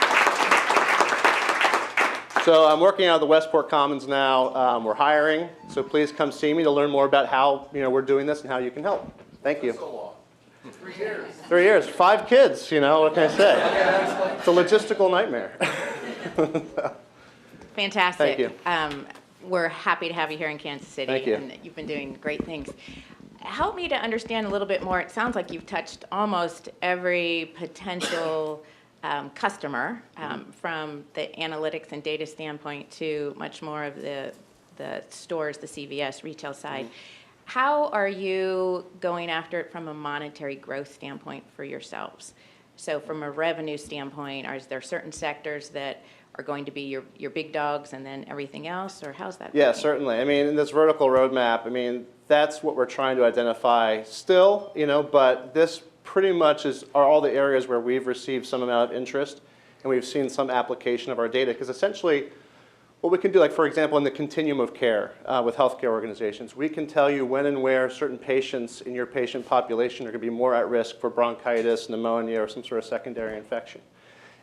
So I'm working out of the Westport Commons now. We're hiring, so please come see me to learn more about how we're doing this and how you can help. Thank you. 3 years. 3 years, 5 kids, what can I say? It's a logistical nightmare. Fantastic. Thank you. We're happy to have you here in Kansas City. Thank you. And you've been doing great things. Help me to understand a little bit more. It sounds like you've touched almost every potential customer from the analytics and data standpoint to much more of the stores, the CVS retail side. How are you going after it from a monetary growth standpoint for yourselves? So from a revenue standpoint, is there certain sectors that are going to be your big dogs and then everything else, or how's that? Yeah, working? certainly. In this vertical roadmap, that's what we're trying to identify still, but this pretty much are all the areas where we've received some amount of interest and we've seen some application of our data. Because essentially, what we can do, like for example, in the continuum of care with healthcare organizations, we can tell you when and where certain patients in your patient population are going to be more at risk for bronchitis, pneumonia, or some sort of secondary infection.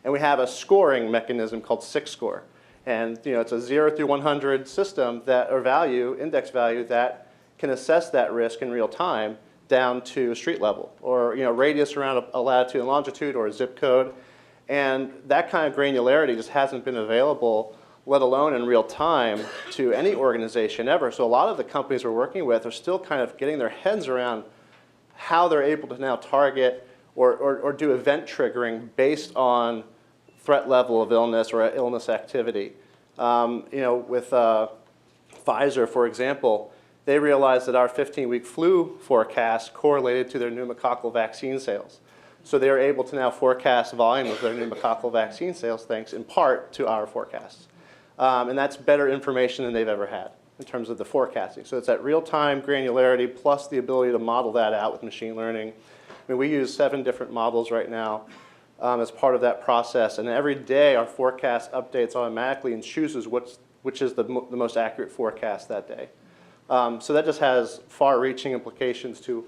And we have a scoring mechanism called SICK-score. And it's a 0 through 100 system index value that can assess that risk in real time down to street level, or radius around a latitude and longitude or a zip code. And that kind of granularity just hasn't been available, let alone in real time, to any organization ever. So a lot of the companies we're working with are still kind of getting their heads around how they're able to now target or do event triggering based on threat level of illness or illness activity. With Pfizer, for example, they realized that our 15-week flu forecast correlated to their pneumococcal vaccine sales. So they are able to now forecast volume of their pneumococcal vaccine sales thanks in part to our forecasts. And that's better information than they've ever had in terms of the forecasting. So it's that real-time granularity plus the ability to model that out with machine learning. We use 7 different models right now as part of that process. And every day our forecast updates automatically and chooses which is the most accurate forecast that day. So that just has far-reaching implications to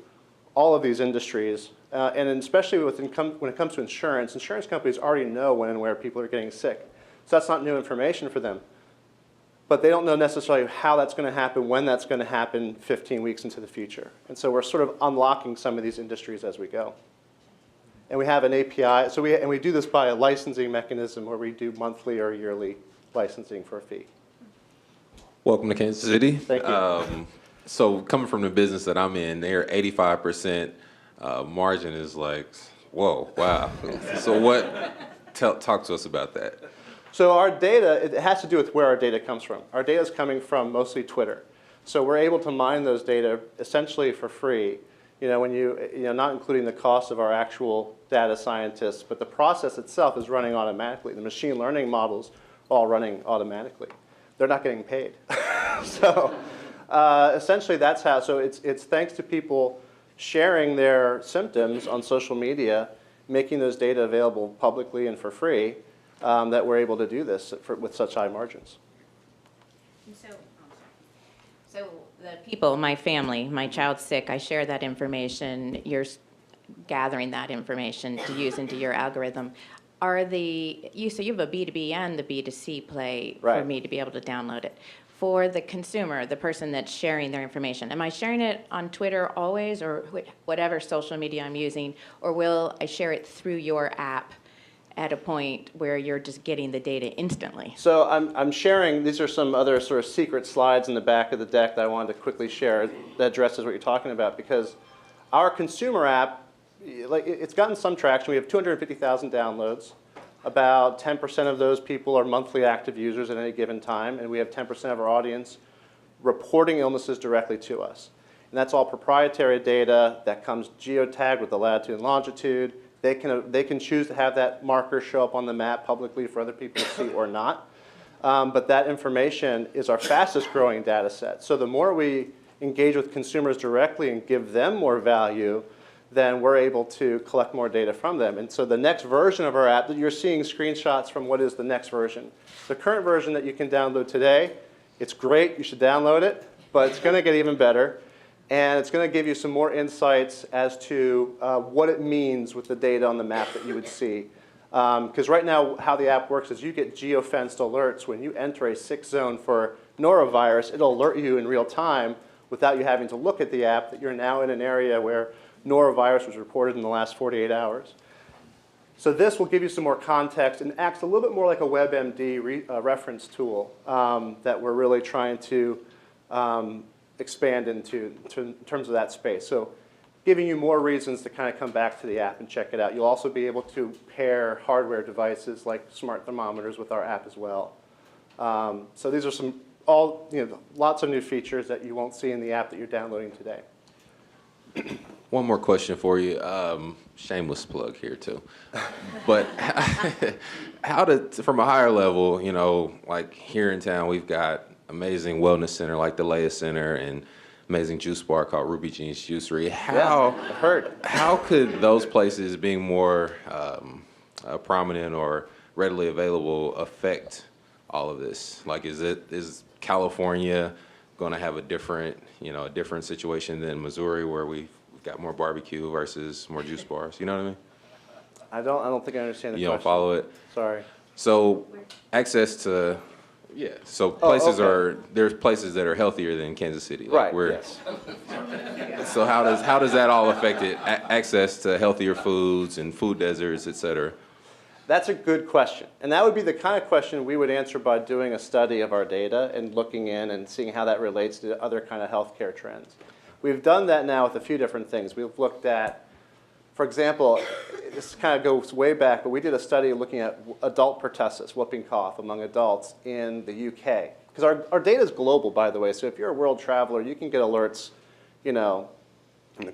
all of these industries. And especially when it comes to insurance companies already know when and where people are getting sick. So that's not new information for them. But they don't know necessarily how that's going to happen, when that's going to happen 15 weeks into the future. And so we're sort of unlocking some of these industries as we go. And we have an API. And we do this by a licensing mechanism where we do monthly or yearly licensing for a fee. Welcome to Kansas City. Thank you. So coming from the business that I'm in, their 85% margin is like, whoa, wow. So talk to us about that. So our data, it has to do with where our data comes from. Our data is coming from mostly Twitter. So we're able to mine those data essentially for free, not including the cost of our actual data scientists, but the process itself is running automatically. The machine learning models are all running automatically. They're not getting paid. So essentially that's how, so it's thanks to people sharing their symptoms on social media, making those data available publicly and for free, that we're able to do this with such high margins. So the people, my family, my child's sick, I share that information, you're gathering that information to use into your algorithm. So you have a B2B and the B2C play for Right. me to be able to download it. for the consumer, the person that's sharing their information? Am I sharing it on Twitter always, or whatever social media I'm using, or will I share it through your app at a point where you're just getting the data instantly? So I'm sharing, these are some other sort of secret slides in the back of the deck that I wanted to quickly share that addresses what you're talking about, because our consumer app, like, it's gotten some traction. We have 250,000 downloads. About 10% of those people are monthly active users at any given time, and we have 10% of our audience reporting illnesses directly to us. And that's all proprietary data that comes geotagged with the latitude and longitude. They can choose to have that marker show up on the map publicly for other people to see or not. But that information is our fastest growing data set. So the more we engage with consumers directly and give them more value, then we're able to collect more data from them. And so the next version of our app, you're seeing screenshots from what is the next version. The current version that you can download today, it's great, you should download it, but it's going to get even better. And it's going to give you some more insights as to what it means with the data on the map that you would see. Because right now, how the app works is you get geofenced alerts. When you enter a sick zone for norovirus, it'll alert you in real time without you having to look at the app that you're now in an area where norovirus was reported in the last 48 hours. So this will give you some more context and acts a little bit more like a WebMD reference tool that we're really trying to expand into in terms of that space. So giving you more reasons to kind of come back to the app and check it out. You'll also be able to pair hardware devices like smart thermometers with our app as well. So these are some lots of new features that you won't see in the app that you're downloading today. One more question for you. Shameless plug here too. But from a higher level, like here in town, we've got amazing wellness center like the Leia Center and amazing juice bar called Ruby Jean's Juicery. How could those places being more prominent or readily available affect all of this? Like, is California going to have a different situation than Missouri, where we've got more barbecue versus more juice bars? You know what I mean? I don't think I understand the question. You don't follow it? Sorry. So access to there's places that are healthier than Kansas City. Like yes. So how does that all affect it? Access to healthier foods and food deserts, et cetera. That's a good question. And that would be the kind of question we would answer by doing a study of our data and looking in and seeing how that relates to other kind of healthcare trends. We've done that now with a few different things. We've looked at, for example, this kind of goes way back, but we did a study looking at adult pertussis, whooping cough, among adults in the UK. Because our data is global, by the way, so if you're a world traveler, you can get alerts, in the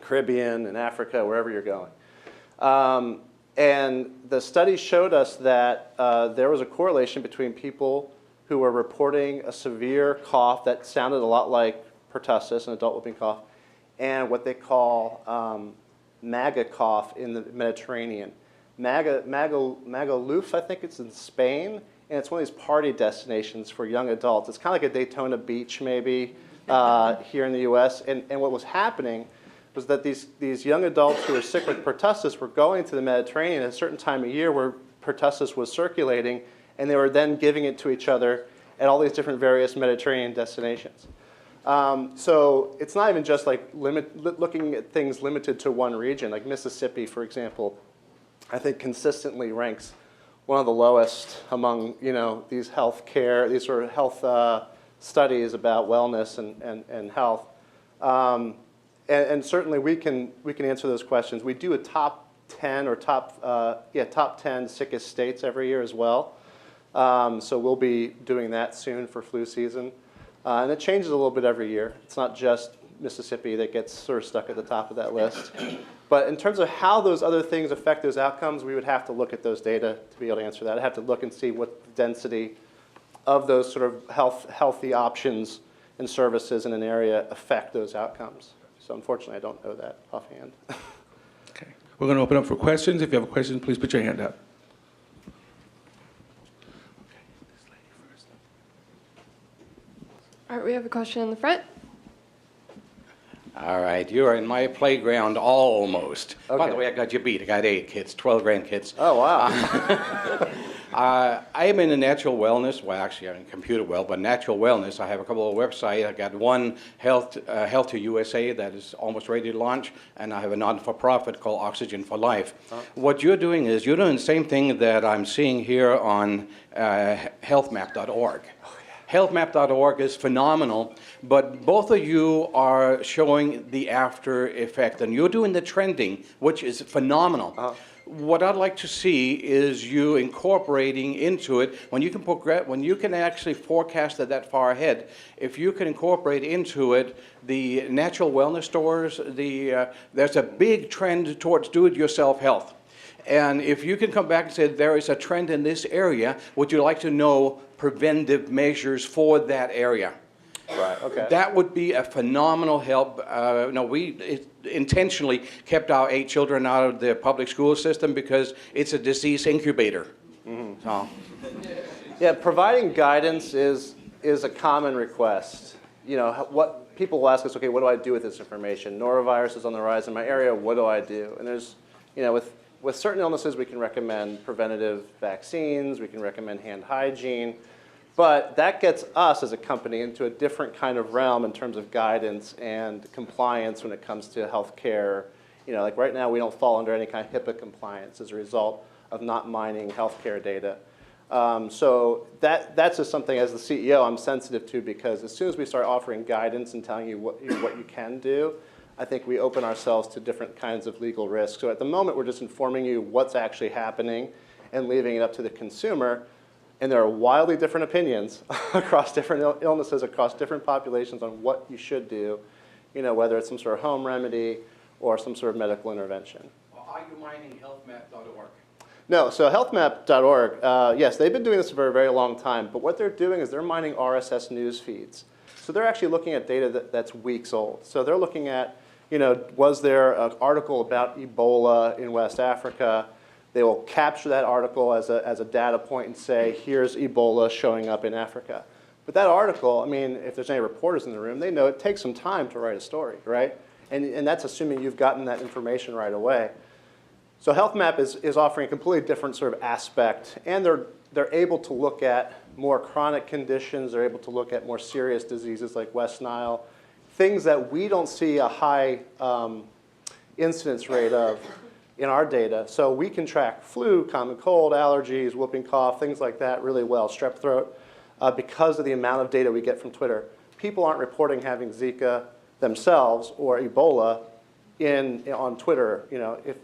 Caribbean, in Africa, wherever you're going. And the study showed us that there was a correlation between people who were reporting a severe cough that sounded a lot like pertussis, an adult whooping cough, and what they call MAGA cough in the Mediterranean. Magaluf, I think it's in Spain, and it's one of these party destinations for young adults. It's kind of like a Daytona Beach, maybe, here in the US. And what was happening was that these young adults who were sick with pertussis were going to the Mediterranean at a certain time of year where pertussis was circulating, and they were then giving it to each other at all these different various Mediterranean destinations. So it's not even just like looking at things limited to one region. Like Mississippi, for example, I think consistently ranks one of the lowest among these these sort of health studies about wellness and health. And certainly we can answer those questions. We do a top 10 or top 10 sickest states every year as well. So we'll be doing that soon for flu season. And it changes a little bit every year. It's not just Mississippi that gets sort of stuck at the top of that list. But in terms of how those other things affect those outcomes, we would have to look at those data to be able to answer that. I'd have to look and see what the density of those sort of healthy options and services in an area affect those outcomes. So unfortunately, I don't know that offhand. Okay. We're going to open up for questions. If you have a question, please put your hand up. All right, we have a question in the front. All right, you're in my playground almost. Okay. By the way, I got you beat. I got 8 kids, 12 grandkids. Oh, wow. I am in the natural wellness. Well, actually, I'm in computer well, but natural wellness. I have a couple of websites. I got one, Health to USA, that is almost ready to launch, and I have a non-for-profit called Oxygen for Life. What you're doing is you're doing the same thing that I'm seeing here on healthmap.org. Healthmap.org is phenomenal, but both of you are showing the after effect, and you're doing the trending, which is phenomenal. What I'd like to see is you incorporating into it, when you can actually forecast it that far ahead, if you can incorporate into it the natural wellness stores, there's a big trend towards do-it-yourself health. And if you can come back and say there is a trend in this area, would you like to know preventive measures for that area? Right, okay. That would be a phenomenal help. We intentionally kept our 8 children out of the public school system because it's a disease incubator. Mm-hmm. So. Yeah, providing guidance is a common request. What people will ask us, okay, what do I do with this information? Norovirus is on the rise in my area, what do I do? And there's, with certain illnesses, we can recommend preventative vaccines, we can recommend hand hygiene, but that gets us as a company into a different kind of realm in terms of guidance and compliance when it comes to healthcare. Like right now, we don't fall under any kind of HIPAA compliance as a result of not mining healthcare data. So that's just something as the CEO I'm sensitive to, because as soon as we start offering guidance and telling you what you can do, I think we open ourselves to different kinds of legal risks. So at the moment, we're just informing you what's actually happening and leaving it up to the consumer. And there are wildly different opinions across different illnesses, across different populations on what you should do, whether it's some sort of home remedy or some sort of medical intervention. Well, are you mining healthmap.org? No, so healthmap.org, yes, they've been doing this for a very long time, but what they're doing is they're mining RSS news feeds. So they're actually looking at data that's weeks old. So they're looking at, was there an article about Ebola in West Africa? They will capture that article as a data point and say, here's Ebola showing up in Africa. But that article, if there's any reporters in the room, they know it takes some time to write a story, right? And that's assuming you've gotten that information right away. So HealthMap is offering a completely different sort of aspect, and they're able to look at more chronic conditions. They're able to look at more serious diseases like West Nile, things that we don't see a high incidence rate of in our data. So we can track flu, common cold, allergies, whooping cough, things like that really well, strep throat, because of the amount of data we get from Twitter. People aren't reporting having Zika themselves or Ebola on Twitter.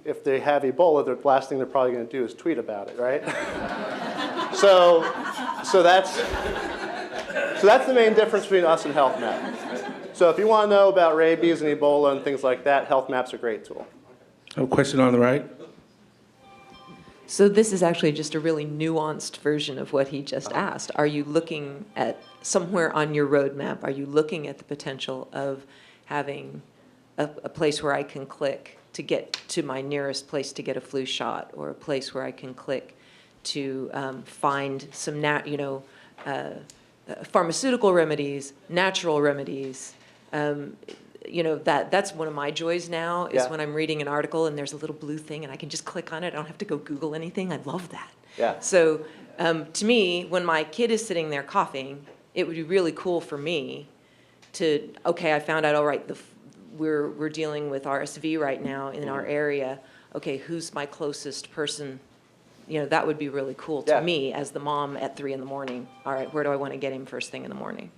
If they have Ebola, the last thing they're probably going to do is tweet about it, right? so that's the main difference between us and HealthMap. So if you want to know about rabies and Ebola and things like that, HealthMap's a great tool. A question on the right. So this is actually just a really nuanced version of what he just asked. Are you looking at somewhere on your roadmap, are you looking at the potential of having a place where I can click to get to my nearest place to get a flu shot, or a place where I can click to find some pharmaceutical remedies, natural remedies? That's one of my joys now, is when I'm reading an article and there's a little blue thing and I can just click on it. I don't have to go Google anything. I love that. Yeah. So to me, when my kid is sitting there coughing, it would be really cool for me to, okay, I found out, all right, we're dealing with RSV right now in our area. Okay, who's my closest person? That would be really cool to me as the mom at 3 in the morning. All right, where do I want to get him first thing in the morning?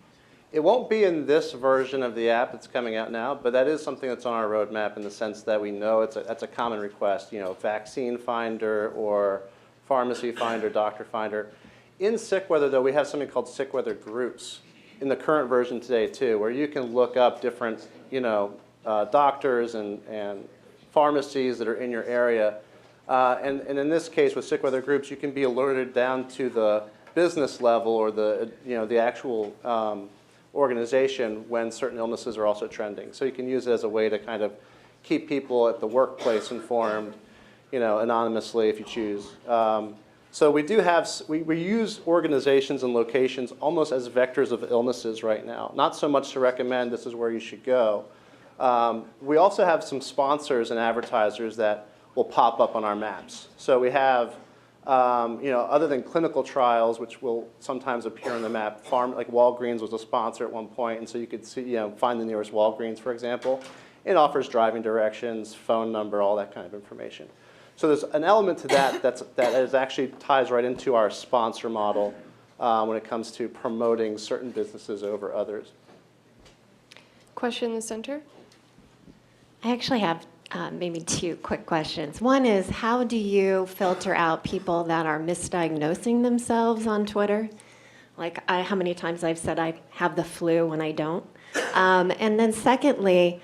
It won't be in this version of the app that's coming out now, but that is something that's on our roadmap in the sense that we know that's a common request, vaccine finder or pharmacy finder, doctor finder. In sick weather, though, we have something called sick weather groups in the current version today, too, where you can look up different, doctors and pharmacies that are in your area. And in this case, with sick weather groups, you can be alerted down to the business level or the actual organization when certain illnesses are also trending. So you can use it as a way to kind of keep people at the workplace informed, anonymously if you choose. So we use organizations and locations almost as vectors of illnesses right now. Not so much to recommend this is where you should go. We also have some sponsors and advertisers that will pop up on our maps. So we have Other than clinical trials, which will sometimes appear on the map, like Walgreens was a sponsor at one point, and so you could see, find the nearest Walgreens, for example. It offers driving directions, phone number, all that kind of information. So there's an element to that that actually ties right into our sponsor model when it comes to promoting certain businesses over others. Question in the center. I actually have maybe two quick questions. One is, how do you filter out people that are misdiagnosing themselves on Twitter? Like how many times I've said I have the flu when I don't. And then secondly,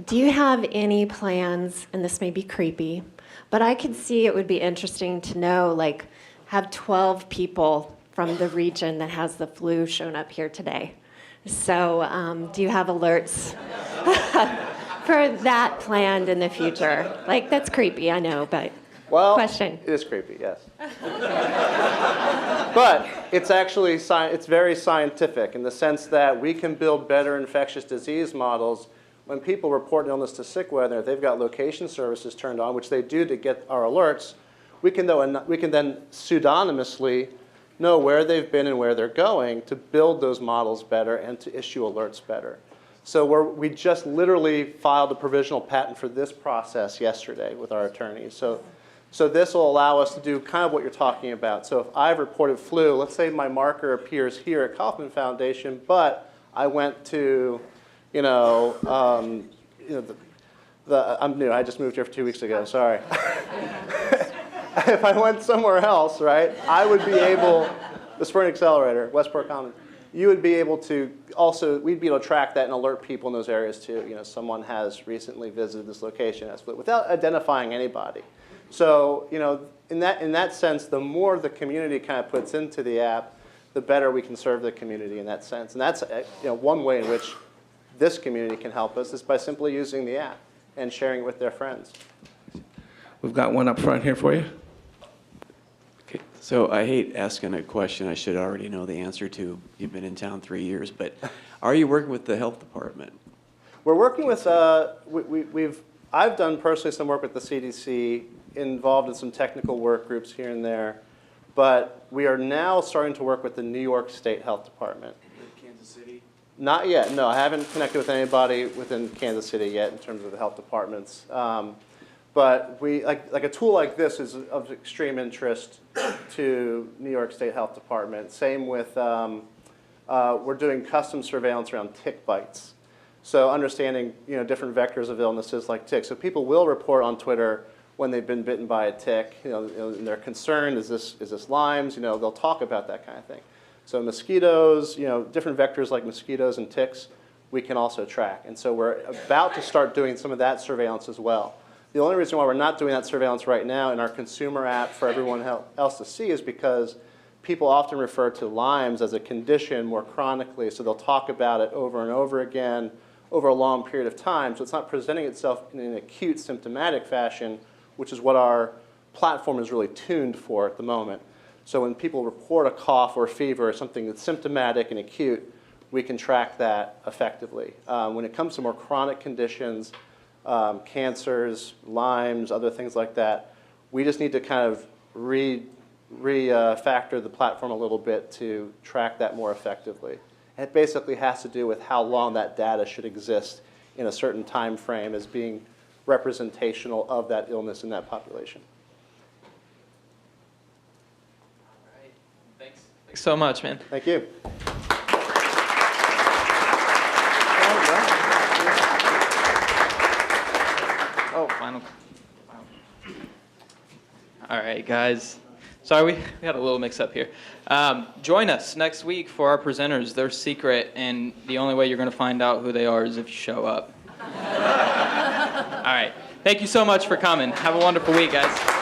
do you have any plans, and this may be creepy, but I could see it would be interesting to know, like, have 12 people from the region that has the flu shown up here today. So do you have alerts for that planned in the future? Like, that's creepy, I know, but question. It is creepy, yes. But it's actually, it's very scientific in the sense that we can build better infectious disease models. When people report illness to sick weather, if they've got location services turned on, which they do to get our alerts, we can then pseudonymously know where they've been and where they're going to build those models better and to issue alerts better. So we just literally filed a provisional patent for this process yesterday with our attorneys. So this will allow us to do kind of what you're talking about. So if I've reported flu, let's say my marker appears here at Kauffman Foundation, but I went to, I'm new. I just moved here 2 weeks ago. Sorry. If I went somewhere else, right, I would be able, the Spring Accelerator, Westport Commons, you would be able to also, we'd be able to track that and alert people in those areas too. Someone has recently visited this location without identifying anybody. So, in that sense, the more the community kind of puts into the app, the better we can serve the community in that sense. And that's one way in which this community can help us is by simply using the app and sharing it with their friends. We've got one up front here for you. Okay. So I hate asking a question I should already know the answer to. You've been in town 3 years, but are you working with the health department? We're working with, I've done personally some work with the CDC, involved in some technical work groups here and there, but we are now starting to work with the New York State Health Department. Kansas City? Not yet, no. I haven't connected with anybody within Kansas City yet in terms of the health departments. But like a tool like this is of extreme interest to New York State Health Department. Same with, we're doing custom surveillance around tick bites. So understanding different vectors of illnesses like ticks. So people will report on Twitter when they've been bitten by a tick, and they're concerned, is this Lyme's? They'll talk about that kind of thing. So mosquitoes, different vectors like mosquitoes and ticks, we can also track. And so we're about to start doing some of that surveillance as well. The only reason why we're not doing that surveillance right now in our consumer app for everyone else to see is because people often refer to Lyme's as a condition more chronically, so they'll talk about it over and over again over a long period of time. So it's not presenting itself in an acute symptomatic fashion, which is what our platform is really tuned for at the moment. So when people report a cough or a fever or something that's symptomatic and acute, we can track that effectively. When it comes to more chronic conditions, cancers, Lyme's, other things like that, we just need to kind of refactor the platform a little bit to track that more effectively. And it basically has to do with how long that data should exist in a certain time frame as being representational of that illness in that population. All right. Thanks so much, man. Thank you. Oh, final. All right, guys. Sorry, we had a little mix-up here. Join us next week for our presenters. They're secret, and the only way you're going to find out who they are is if you show up. All right. Thank you so much for coming. Have a wonderful week, guys.